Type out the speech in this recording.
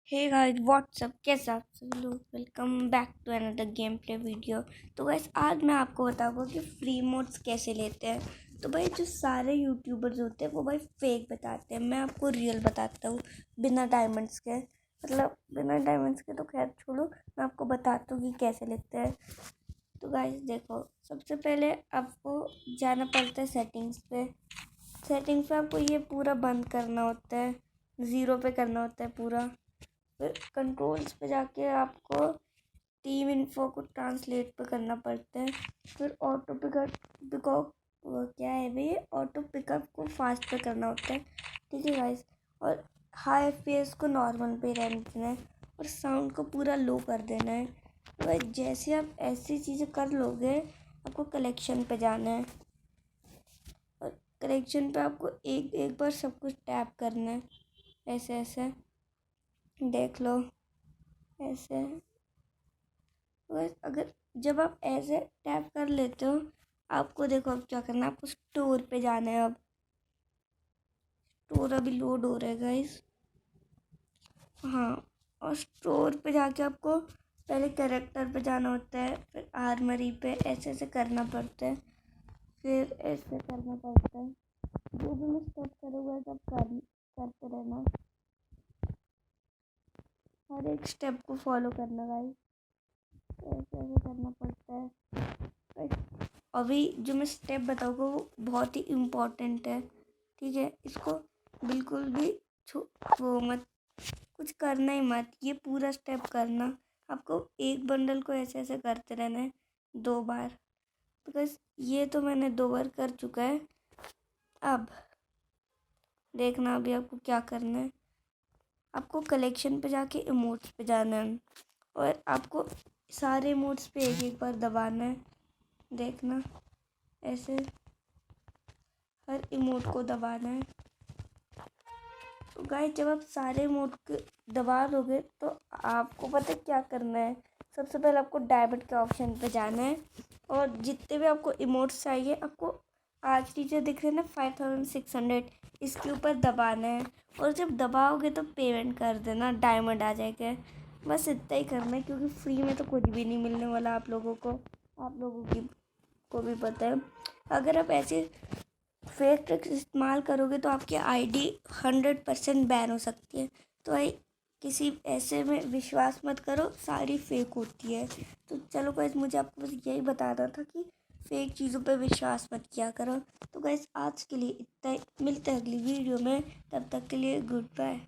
Hey guys what's up, कैसे आप सब लोग। Welcome back to another game play video. तो गाइस आज मैं आपको बताऊंगा कि फ्री मोड्स कैसे लेते हैं। तो भाई जो सारे यूट्यूबर्स होते हैं वो भाई फेक बताते हैं, मैं आपको रियल बताता हूँ बिना डायमंड्स के। मतलब बिना डायमंड्स के तो खैर छोड़ो, मैं आपको बताता हूँ कि कैसे लेते हैं। तो गाइस देखो, सबसे पहले आपको जाना पड़ता है सेटिंग्स पे। सेटिंग्स पे आपको ये पूरा बंद करना होता है, 0 पे करना होता है पूरा। फिर कंट्रोल्स पे जाके आपको टीम इन्फो को ट्रांसलेट पे करना पड़ता है। फिर ऑटो पिकअप क्या है भाई, ऑटो पिकअप को फास्ट पे करना होता है। ठीक है गाइस, और हाई एफपीएस को नॉर्मल पे रहने देना है और साउंड को पूरा लो कर देना है। तो भाई जैसे आप ऐसी चीज़ें कर लोगे, आपको कलेक्शन पे जाना है और कलेक्शन पे आपको एक एक बार सब कुछ टैप करना है। ऐसे ऐसे देख लो, ऐसे। बस अगर जब आप ऐसे टैप कर लेते हो, आपको देखो अब क्या करना है। आपको स्टोर पे जाना है। अब स्टोर अभी लोड हो रहा है गाइस। हाँ, और स्टोर पे जाके आपको पहले कैरेक्टर पे जाना होता है, फिर आर्मरी पे ऐसे ऐसे करना पड़ता है, फिर ऐसे करना पड़ता है। जो भी मैं स्टेप करूँगा सब करते रहना, हर एक स्टेप को फॉलो करना गाइस। ऐसे ऐसे करना पड़ता है। अभी जो मैं स्टेप बताऊँगा वो बहुत ही इम्पोर्टेंट है। ठीक है, इसको बिल्कुल भी वो मत, कुछ करना ही मत, ये पूरा स्टेप करना। आपको एक बंडल को ऐसे ऐसे करते रहना है 2 बार। बिकॉज ये तो मैंने 2 बार कर चुका है। अब देखना अभी आपको क्या करना है। आपको कलेक्शन पे जाके इमोट्स पे जाना है और आपको सारे इमोट्स पे एक एक बार दबाना है। देखना ऐसे हर इमोट को दबाना है। तो गाइस जब आप सारे इमोट को दबा दोगे तो आपको पता है क्या करना है। सबसे पहले आपको डायमंड के ऑप्शन पे जाना है और जितने भी आपको इमोट्स चाहिए, आपको आज की जो दिख रही है ना 5600, इसके ऊपर दबाना है। और जब दबाओगे तो पेमेंट कर देना, डायमंड आ जाएगा। बस इतना ही करना है, क्योंकि फ्री में तो कुछ भी नहीं मिलने वाला आप लोगों को। आप लोगों की को भी पता है, अगर आप ऐसे फेक ट्रिक्स इस्तेमाल करोगे तो आपकी आईडी 100% बैन हो सकती है। तो भाई किसी ऐसे में विश्वास मत करो, सारी फेक होती है। तो चलो गाइस, मुझे आपको बस यही बताना था कि फेक चीज़ों पे विश्वास मत किया करो। तो गाइस आज के लिए इतना ही, मिलते हैं अगली वीडियो में, तब तक के लिए गुड बाय।